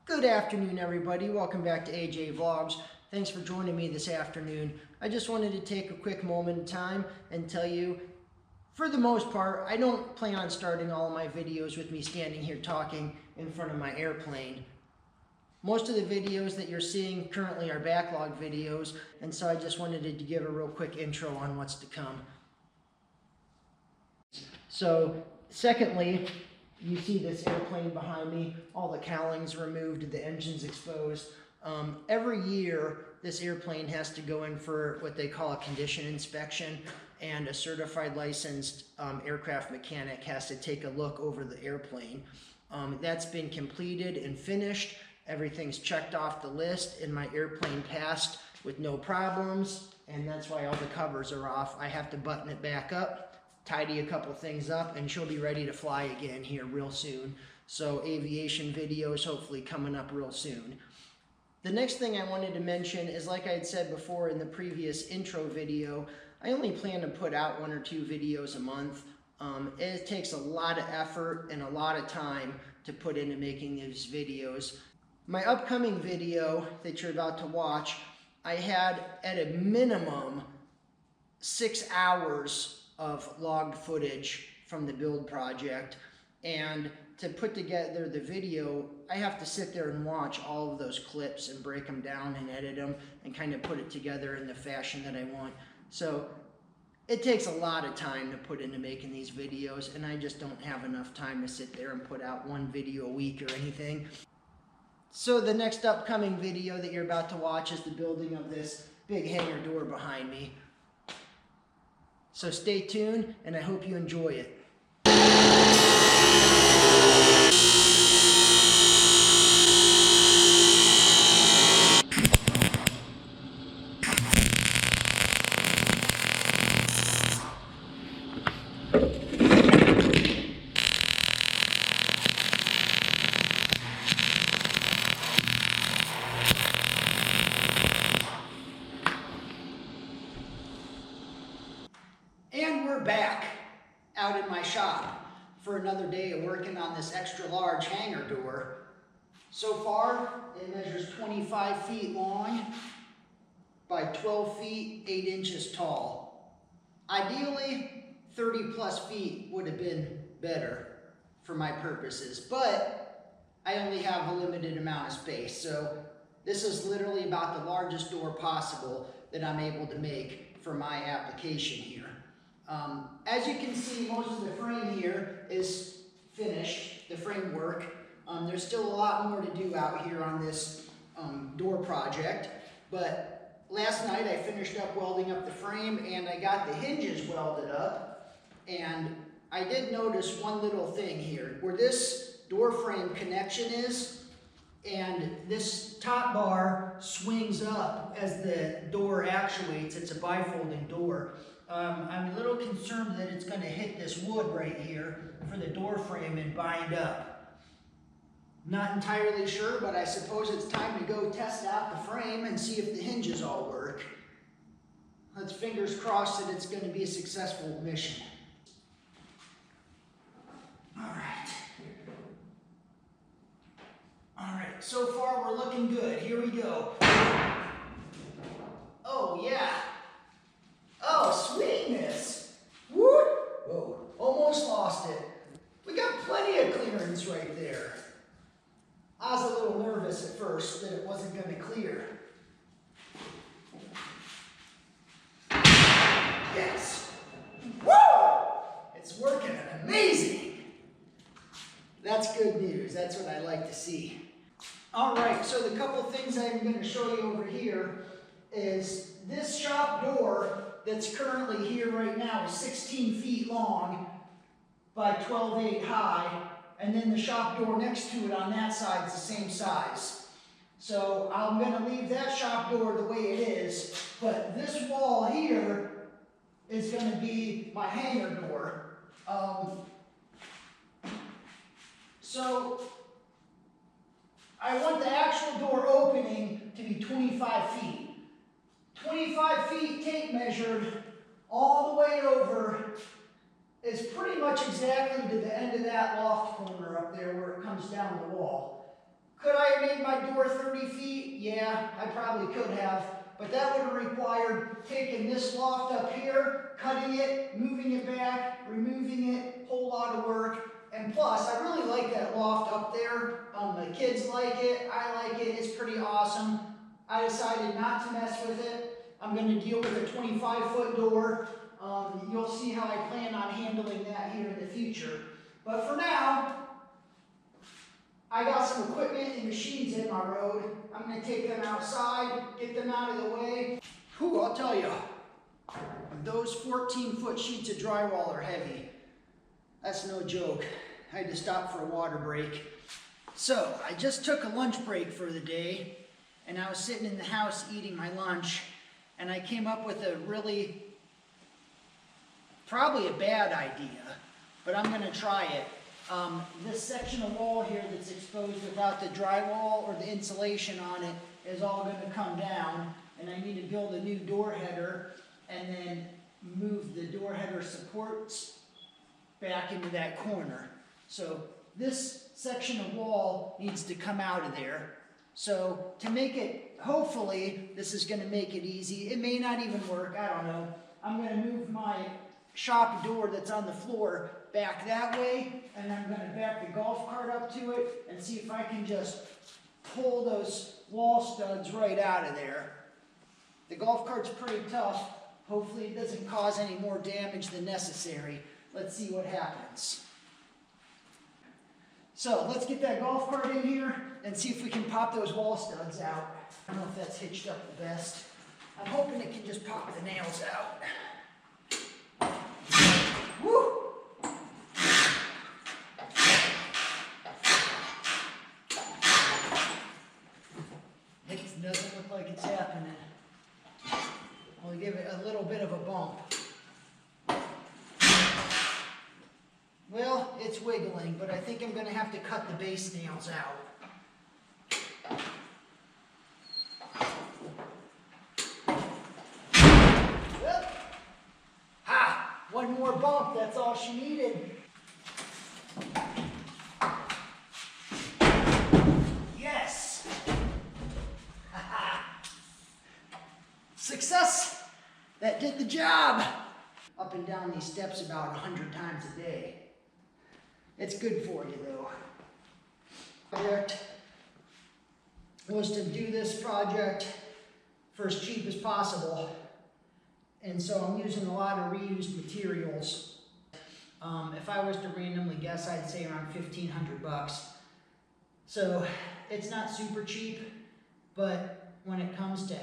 Good afternoon, everybody. Welcome back to AJ Vlogs. Thanks for joining me this afternoon. I just wanted to take a quick moment in time and tell you, for the most part, I don't plan on starting all of my videos with me standing here talking in front of my airplane. Most of the videos that you're seeing currently are backlog videos, and so I just wanted to give a real quick intro on what's to come. So, secondly, you see this airplane behind me, all the cowlings removed, the engine's exposed. Every year, this airplane has to go in for what they call a condition inspection, and a certified licensed aircraft mechanic has to take a look over the airplane. That's been completed and finished. Everything's checked off the list, and my airplane passed with no problems, and that's why all the covers are off. I have to button it back up, tidy a couple things up, and she'll be ready to fly again here real soon. So aviation videos hopefully coming up real soon. The next thing I wanted to mention is, like I had said before in the previous intro video, I only plan to put out 1 or 2 videos a month. It takes a lot of effort and a lot of time to put into making these videos. My upcoming video that you're about to watch, I had at a minimum 6 hours of logged footage from the build project, and to put together the video I have to sit there and watch all of those clips and break them down and edit them and kind of put it together in the fashion that I want. So it takes a lot of time to put into making these videos, and I just don't have enough time to sit there and put out 1 video a week or anything. So the next upcoming video that you're about to watch is the building of this big hangar door behind me. So stay tuned, and I hope you enjoy it. And we're back out in my shop for another day of working on this extra large hangar door. So far, it measures 25 feet long by 12 feet, 8 inches tall. Ideally, 30 plus feet would have been better for my purposes, but I only have a limited amount of space. So this is literally about the largest door possible that I'm able to make for my application here. As you can see, most of the frame here is finished, the framework. There's still a lot more to do out here on this door project, but last night I finished up welding up the frame, and I got the hinges welded up, and I did notice one little thing here. Where this door frame connection is, and this top bar swings up as the door actuates. It's a bifolding door. I'm a little concerned that it's going to hit this wood right here for the door frame and bind up. Not entirely sure, but I suppose it's time to go test out the frame and see if the hinges all work. Let's fingers crossed that it's going to be a successful mission. All right, so far we're looking good. Here we go. Oh, yeah. Oh, sweetness. Woo! Whoa, almost lost it. We got plenty of clearance right there. I was a little nervous at first that it wasn't going to clear. Yes. Woo! It's working amazing. That's good news. That's what I like to see. All right, so the couple things I'm going to show you over here is this shop door that's currently here right now is 16 feet long by 12.8 high, and then the shop door next to it on that side is the same size. So I'm going to leave that shop door the way it is, but this wall here is going to be my hangar door. So I want the actual door opening to be 25 feet. 25 feet tape measured all the way over is pretty much exactly to the end of that loft corner up there where it comes down the wall. Could I have made my bore 30 feet? Yeah, I probably could have. But that would have required taking this loft up here, cutting it, moving it back, removing it, whole lot of work. And plus, I really like that loft up there. The kids like it, I like it, it's pretty awesome. I decided not to mess with it. I'm going to deal with a 25-foot door. You'll see how I plan on handling that here in the future. But for now, I got some equipment and machines in my road. I'm going to take them outside, get them out of the way. Whew, I'll tell you, those 14-foot sheets of drywall are heavy. That's no joke. I had to stop for a water break. So, I just took a lunch break for the day, and I was sitting in the house eating my lunch, and I came up with a really, probably a bad idea, but I'm going to try it. This section of wall here that's exposed without the drywall or the insulation on it is all going to come down, and I need to build a new door header and then move the door header supports back into that corner. So this section of wall needs to come out of there. So to make it, hopefully this is going to make it easy. It may not even work, I don't know. I'm going to move my shop door that's on the floor back that way, and I'm going to back the golf cart up to it and see if I can just pull those wall studs right out of there. The golf cart's pretty tough. Hopefully it doesn't cause any more damage than necessary. Let's see what happens. So let's get that golf cart in here and see if we can pop those wall studs out. I don't know if that's hitched up the best. I'm hoping it can just pop the nails out. Woo! It doesn't look like it's happening. We'll give it a little bit of a bump. Well, it's wiggling, but I think I'm going to have to cut the base nails out. Yep. Ha! One more bump, that's all she needed. Yes! Success! That did the job! Up and down these steps about 100 times a day. It's good for you though. Project was to do this project for as cheap as possible. And so I'm using a lot of reused materials. If I was to randomly guess, I'd say around 1,500 bucks. So it's not super cheap, but when it comes to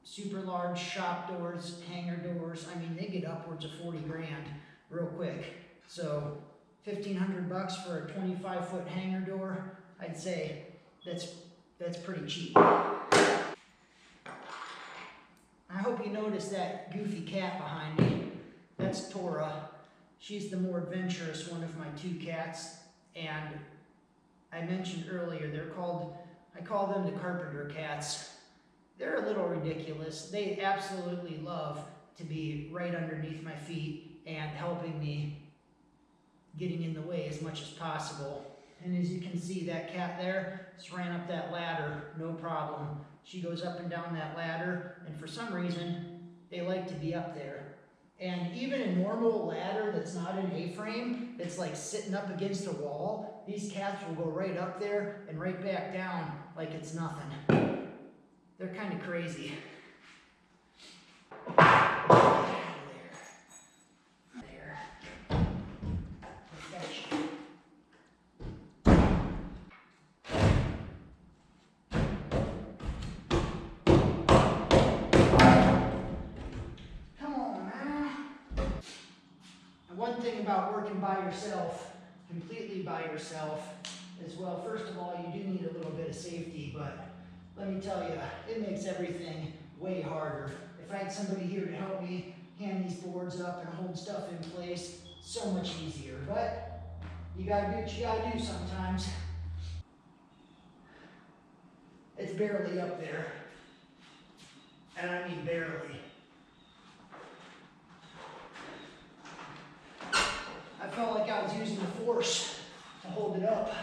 super large shop doors, hangar doors, I mean, they get upwards of 40 grand real quick. So 1,500 bucks for a 25-foot hangar door, I'd say that's pretty cheap. I hope you notice that goofy cat behind me. That's Tora. She's the more adventurous one of my two cats, and I mentioned earlier I call them the carpenter cats. They're a little ridiculous. They absolutely love to be right underneath my feet and helping me, getting in the way as much as possible. And as you can see, that cat there just ran up that ladder, no problem. She goes up and down that ladder, and for some reason, they like to be up there. And even a normal ladder that's not an A-frame, that's like sitting up against a wall, these cats will go right up there and right back down like it's nothing. They're kind of crazy. One thing about working by yourself, completely by yourself, as well, first of all, you do need a little bit of safety, but let me tell you, it makes everything way harder. If I had somebody here to help me hand these boards up and hold stuff in place, so much easier. But you gotta do what you gotta do sometimes. It's barely up there. And I mean barely. I felt like I was using the force to hold it up.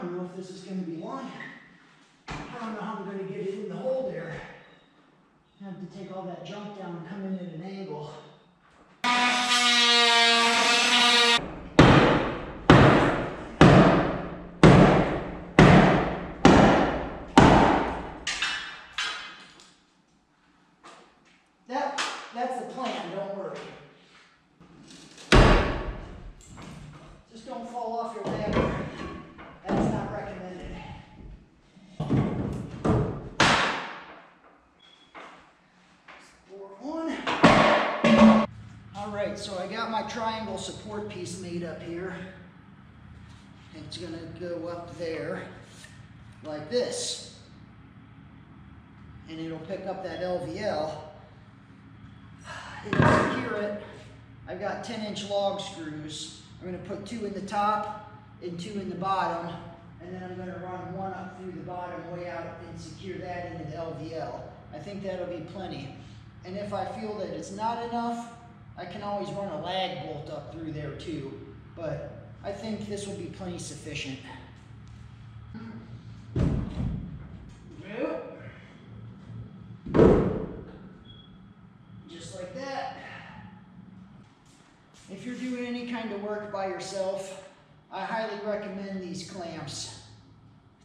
don't know if this is going to be long. I don't know how I'm going to get it in the hole there. I have to take all that junk down and come in at an angle. That's the plan, don't worry. Just don't fall off your ladder. That's not recommended. Alright, so I got my triangle support piece made up here. It's going to go up there like this. And it'll pick up that LVL. It'll secure it. I've got 10-inch log screws. I'm going to put 2 in the top and 2 in the bottom, and then I'm going to run 1 up through the bottom way out and secure that into the LVL. I think that'll be plenty. And if I feel that it's not enough, I can always run a lag bolt up through there too, but I think this will be plenty sufficient. Just like that. If you're doing any kind of work by yourself, I highly recommend these clamps.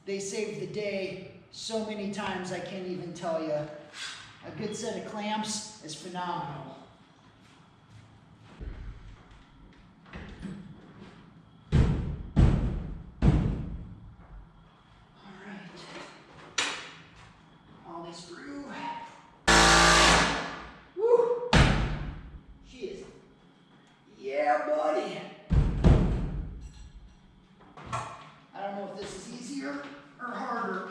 They save the day so many times I can't even tell you. A good set of clamps is phenomenal. Screw. Woo! She is. Yeah, buddy. I don't know if this is easier or harder.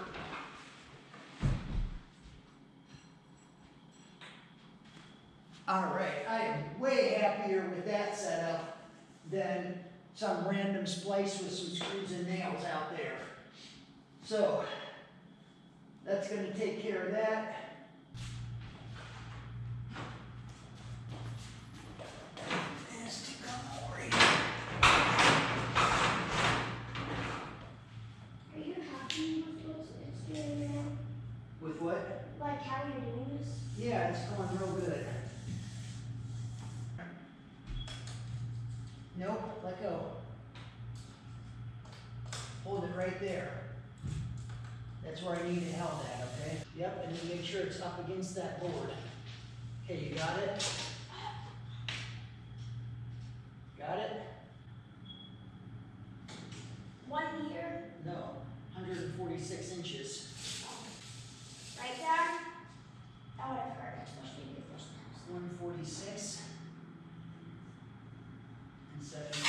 Alright, I am way happier with that setup than some random splice with some screws and nails out there. So, that's going to take care of that. Are you happy with what it's doing now? With what? Like how you're doing this? Yeah, it's going real good. Nope, let go. Hold it right there. That's where I need it held at, okay? Yep, and then make sure it's up against that board. Okay, you got it? Got it? 1 meter? No, 146 inches. Right there? That would have hurt, especially if this 146 and 7.